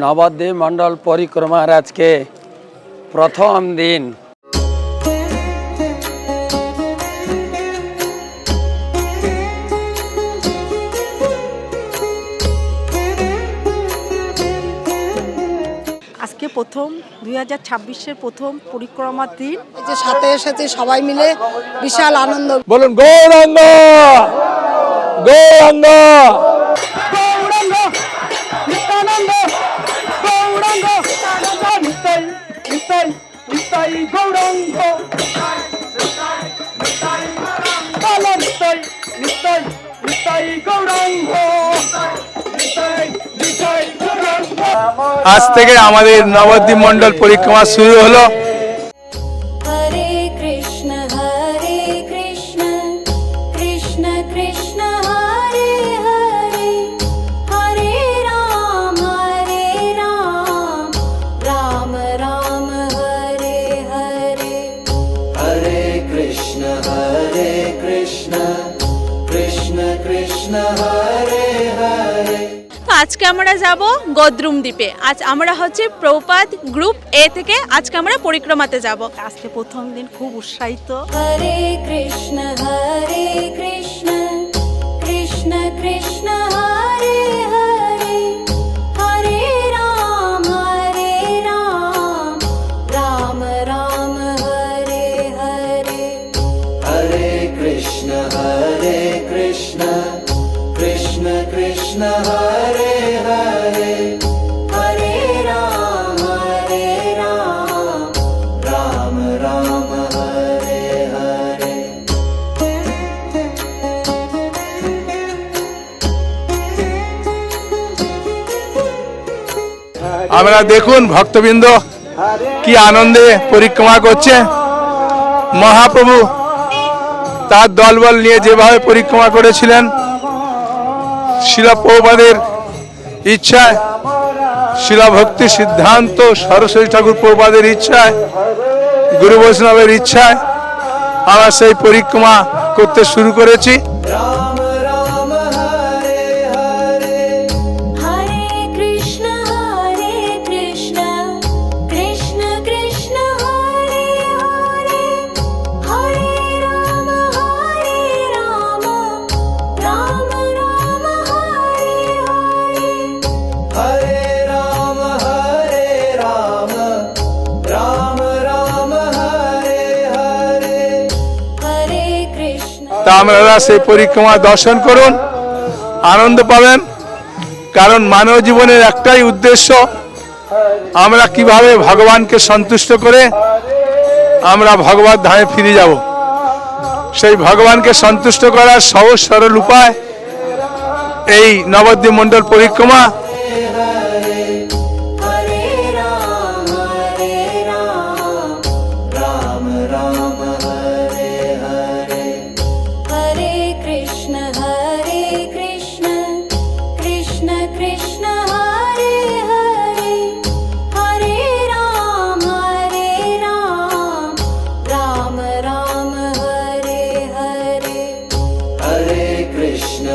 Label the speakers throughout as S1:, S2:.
S1: নবদ্বীপ মণ্ডল পরিক্রমার আজকে প্রথম দিন।
S2: আজকে প্রথম 2026-এর প্রথম পরিক্রমার দিন।
S3: এই যে সাথে এসেছে সবাই মিলে বিশাল আনন্দ।
S1: বলুন গৌরাঙ্গ গৌরাঙ্গ
S2: গৌরাঙ্গ নিত্যানন্দ, গৌরাঙ্গ নিতাই নিতাই নিতাই গৌরাঙ্গ, নিতাই নিতাই নিতাই গৌরাঙ্গ।
S4: আজ থেকে আমাদের নবদ্বীপ মণ্ডল পরিক্রমা শুরু হলো।
S5: হরে কৃষ্ণ কৃষ্ণ কৃষ্ণ হরে হরে, হরে রাম রাম রাম হরে হরে।
S6: हरे कृष्ण कृष्ण कृष्ण हरे हरे।
S7: তো আজকে আমরা যাব গদ্রুম দ্বীপে। আজ আমরা হচ্ছে প্রপাত গ্রুপ এ থেকে আজকে আমরা পরিক্রমাতে যাব।
S2: আজকে প্রথম দিন, খুব উৎসাহিত।
S5: হরে কৃষ্ণ কৃষ্ণ কৃষ্ণ হরে হরে, হরে রাম রাম রাম হরে হরে।
S6: हरे कृष्ण कृष्ण कृष्ण हरे हरे, हरे राम राम राम हरे हरे।
S4: আমরা দেখুন ভক্তবৃন্দ কি আনন্দে পরিক্রমা করছে। মহাপ্রভু তার দলবল নিয়ে যেভাবে পরিক্রমা করেছিলেন, শিলা প্রভুপাদের ইচ্ছায়, শিলা ভক্তি সিদ্ধান্ত সরস্বতী ঠাকুর প্রভুপাদের ইচ্ছায়, গুরু বৈষ্ণবের ইচ্ছায় আমরা সেই পরিক্রমা করতে শুরু করেছি।
S6: राम राम हरे हरे,
S5: हरे कृष्ण कृष्ण कृष्ण हरे हरे, हरे राम राम राम हरे हरे।
S6: हरे राम राम राम हरे हरे।
S5: हरे कृष्ण।
S4: তা আপনারা সেই পরিক্রমা দর্শন করুন, আনন্দ পাবেন। কারণ মানব জীবনের একটাই উদ্দেশ্য, আমরা কিভাবে ভগবানকে সন্তুষ্ট করে আমরা ভগবত ধামে ফিরে যাব। সেই ভগবানকে সন্তুষ্ট করার সহজ সরল উপায় এই নবদ্বীপ মণ্ডল পরিক্রমা।
S6: हरे राम राम राम हरे हरे।
S5: हरे कृष्ण कृष्ण कृष्ण हरे हरे, हरे राम राम राम हरे हरे।
S6: हरे कृष्ण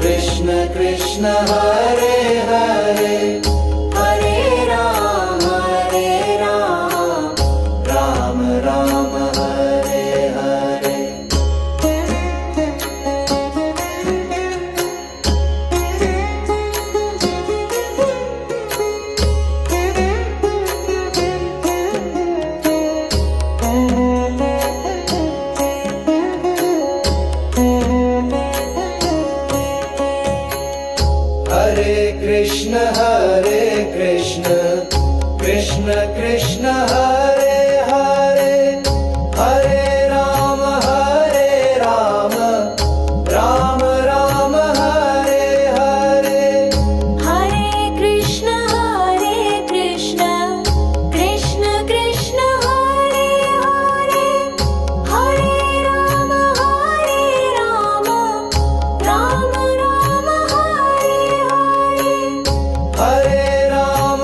S6: कृष्ण कृष्ण हरे हरे, हरे राम राम राम हरे हरे। हरे कृष्ण कृष्ण कृष्ण हरे हरे, हरे राम राम राम हरे हरे।
S5: हरे कृष्ण कृष्ण कृष्ण हरे हरे, हरे राम राम राम हरे हरे।
S6: हरे राम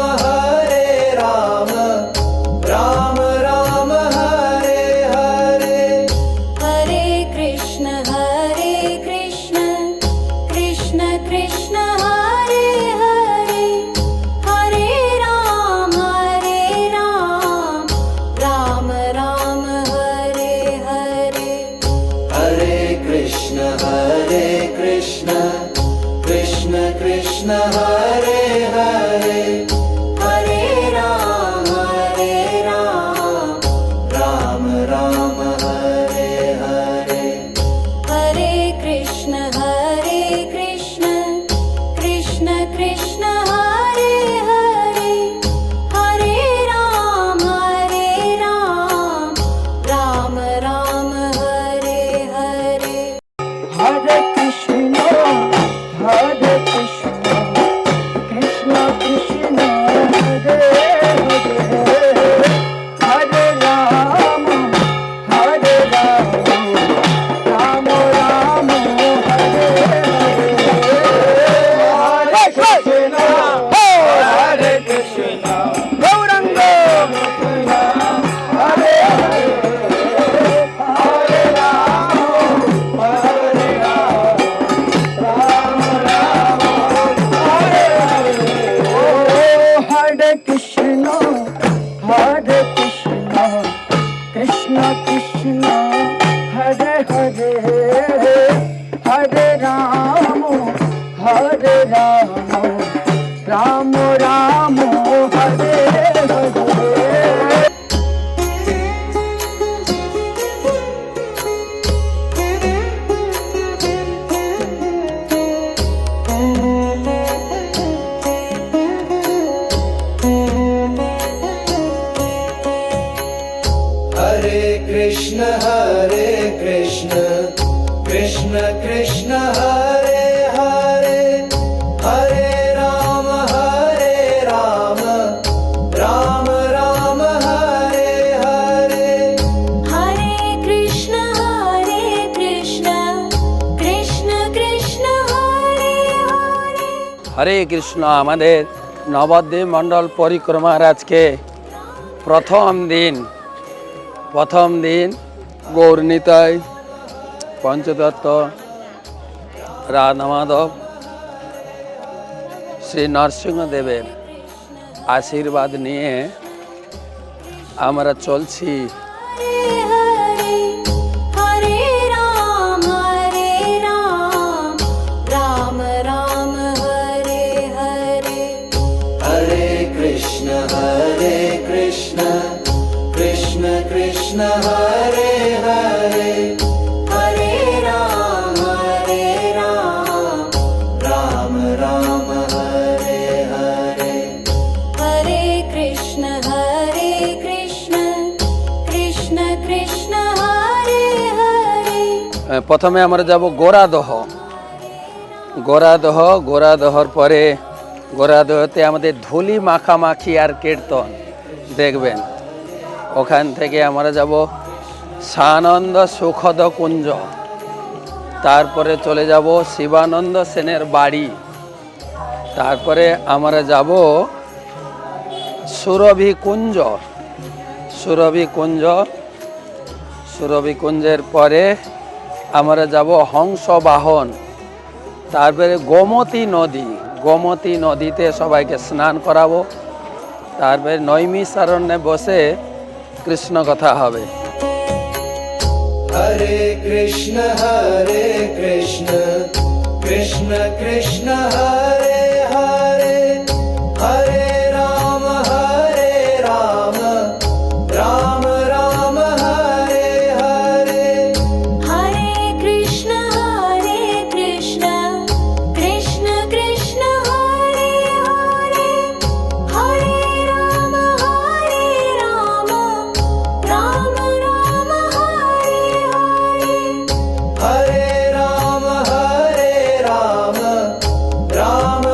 S6: राम कृष्ण कृष्ण हरे हरे हरे राम राम राम हरे हरे
S5: हरे कृष्ण कृष्ण कृष्ण हरे हरे हरे राम राम राम हरे हरे
S3: हरे कृष्ण कृष्ण कृष्ण हरे हरे हरे राम राम राम हरे हरे कृष्ण गौरंग हरे हरे हरे कृष्ण कृष्ण कृष्ण हरे हरे हरे राम राम राम हरे हरे
S6: हरे कृष्ण कृष्ण कृष्ण हरे हरे हरे राम राम राम हरे हरे
S5: हरे कृष्ण कृष्ण कृष्ण हरे हरे
S1: হরে কৃষ্ণ। আমাদের নবদ্বীপ মণ্ডল পরিক্রমার আজকে প্রথম দিন গৌরনীতাই পঞ্চতত্ত্ব রাধা মাধব শ্রী নরসিংহদেবের আশীর্বাদ নিয়ে আমরা চলছি।
S5: हरे हरे हरे राम राम राम हरे हरे
S6: हरे कृष्ण कृष्ण कृष्ण हरे हरे हरे राम राम राम हरे हरे
S5: हरे कृष्ण कृष्ण कृष्ण हरे हरे
S1: প্রথমে আমরা যাব গোরাদহর পরে গোরাদহতে আমাদের ধুলি মাখামাখি আর কীর্তন দেখবেন। ওখান থেকে আমরা যাব সানন্দ সুখদ কুঞ্জ, তারপরে চলে যাব শিবানন্দ সেনের বাড়ি, তারপরে আমরা যাব সুরভি কুঞ্জের পরে আমরা যাব হংস বাহন, তারপরে গোমতী নদীতে সবাইকে স্নান করাবো, তারপরে নৈমিষারণ্যে বসে কৃষ্ণ কথা হবে।
S6: हरे कृष्ण कृष्ण कृष्ण हरे हरे हरे राम राम राम हरे हरे
S5: हरे कृष्ण कृष्ण कृष्ण हरे हरे हरे राम राम राम हरे हरे
S6: हरे राम राम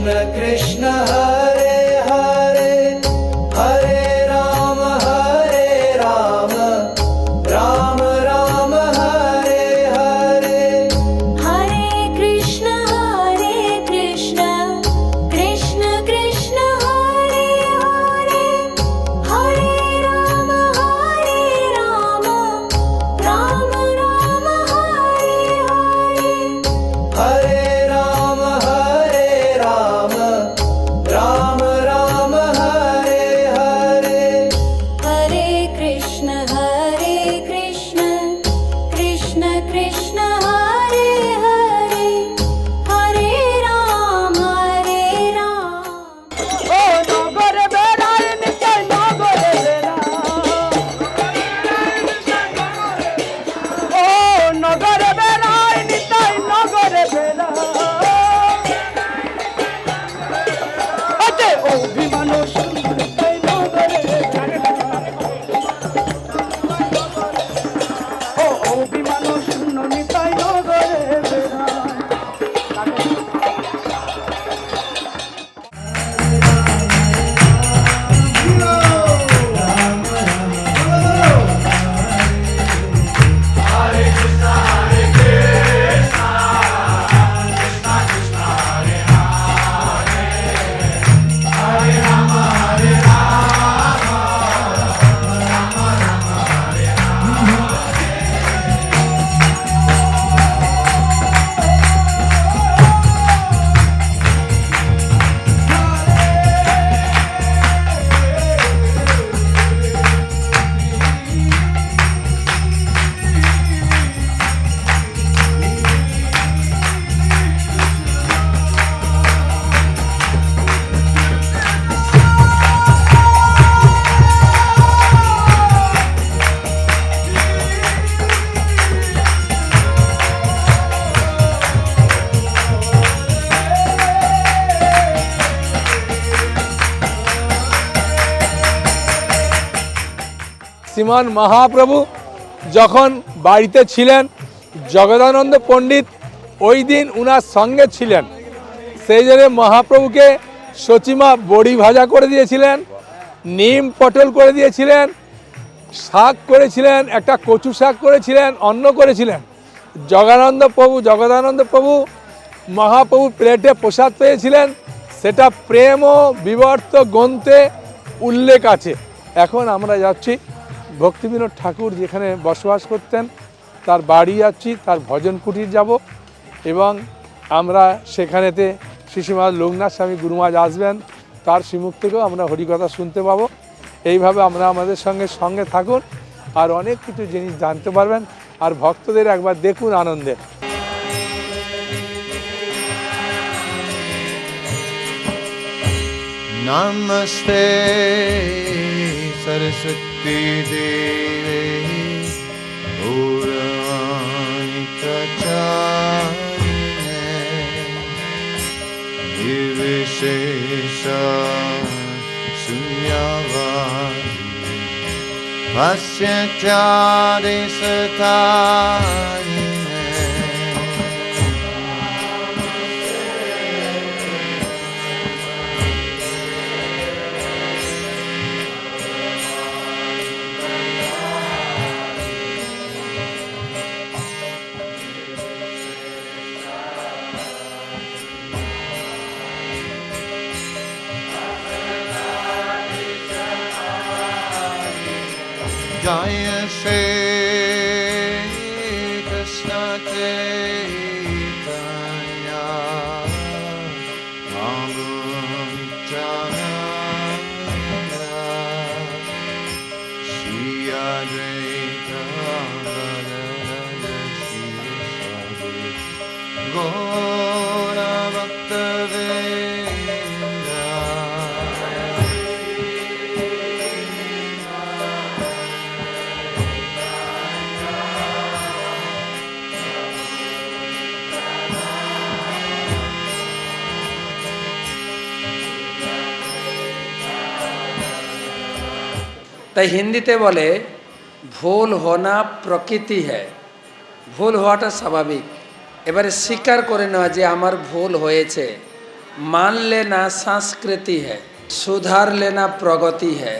S6: कृष्ण कृष्ण हरे हरे हरे राम राम राम हरे हरे
S5: हरे कृष्ण कृष्ण कृष्ण हरे हरे हरे राम राम राम हरे हरे
S6: हरे राम राम राम हरे हरे
S5: हरे कृष्ण कृष्ण कृष्ण हरे हरे हरे राम
S3: ও নগরে বেড়াই নিতাই নগরে বেড়াই ও নগরে বেড়াই নিতাই নগরে বেড়াই ওতে অভিমান শূন্য নিতাই নগরে ও অভিমান শূন্য নিতাই নগরে বেড়াই
S4: শ্রীমান মহাপ্রভু যখন বাড়িতে ছিলেন জগদানন্দ পণ্ডিত ওই দিন উনার সঙ্গে ছিলেন, সেই জন্য মহাপ্রভুকে সচিমা বড়ি ভাজা করে দিয়েছিলেন, নিম পটল করে দিয়েছিলেন, শাক করেছিলেন, একটা কচু শাক করেছিলেন, অন্ন করেছিলেন। জগদানন্দ প্রভু মহাপ্রভু প্লেটে প্রসাদ পেয়েছিলেন, সেটা প্রেম ও বিবর্ত গ্রন্থে উল্লেখ আছে। এখন আমরা যাচ্ছি ভক্তিবিনোদ ঠাকুর যেখানে বসবাস করতেন তার বাড়ি যাচ্ছি, তার ভজন কুটির যাব এবং আমরা সেখানেতে শ্রীশ্রীমাদ লোকনাথ স্বামী গুরুমাজ আসবেন, তার শ্রীমুখ থেকেও আমরা হরিকথা শুনতে পাবো। এইভাবে আমরা আমাদের সঙ্গে থাকুন আর অনেক কিছু জিনিস জানতে পারবেন আর ভক্তদের একবার দেখুন আনন্দে।
S6: नमस्ते सरस्वती देवे गौरवाणी प्रचारिणे निर्विशेष शून्यवादी भाष्यचारे सतारिणे Jai Shri Krishna Chaitanya Namancharanya Shri Advaita Gadadhara Shri Gaura Bhakta
S1: তাই হিন্দিতে বলে ভুল হোনা প্রকৃতি হ্যায়, ভুল হওয়াটা স্বাভাবিক। এবারে স্বীকার করে নেওয়া যে আমার ভুল হয়েছে, मान लेना संस्कृति है, सुधार लेना प्रगति है।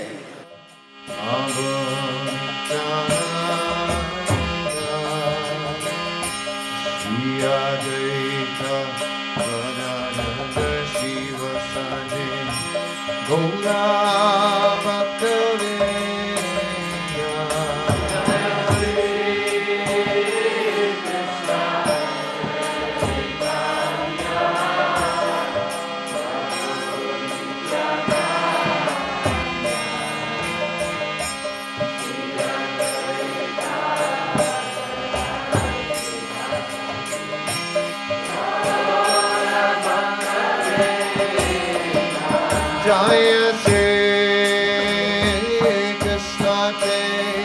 S6: Jai Sri Krishna Chaitanya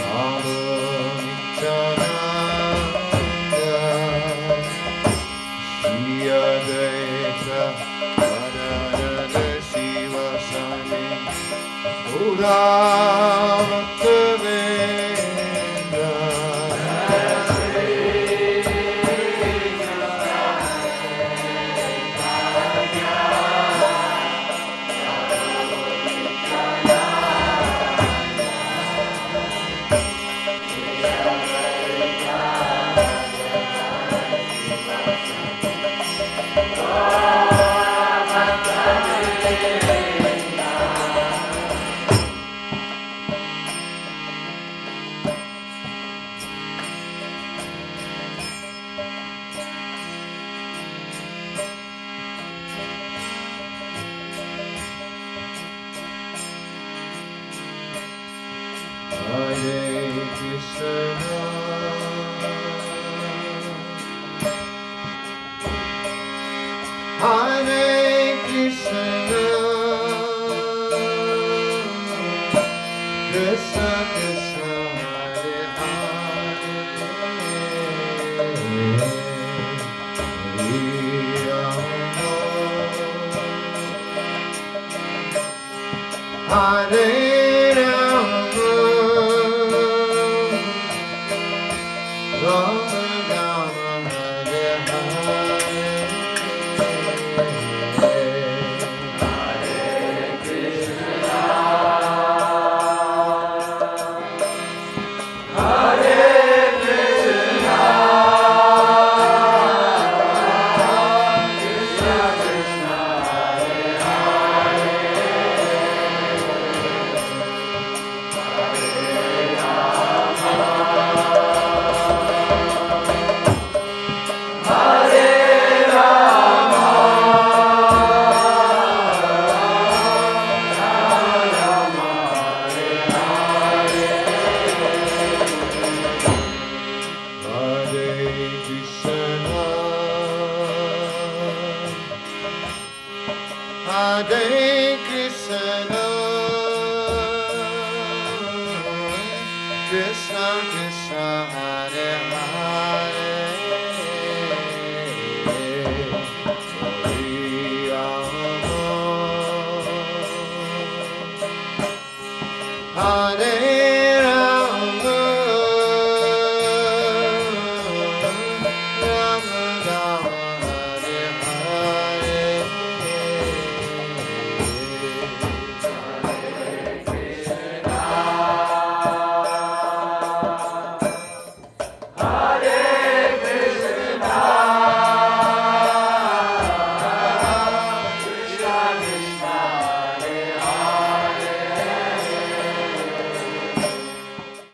S6: Prabhu Nityananda Shri Advaita Gadadhara Sivasani Gaura Bhaktavinda. Hare Krishna, Hare Krishna, Krishna Krishna, Hare Hare, Hare Rama, Hare Rama Rama, Hare Hare Krishna,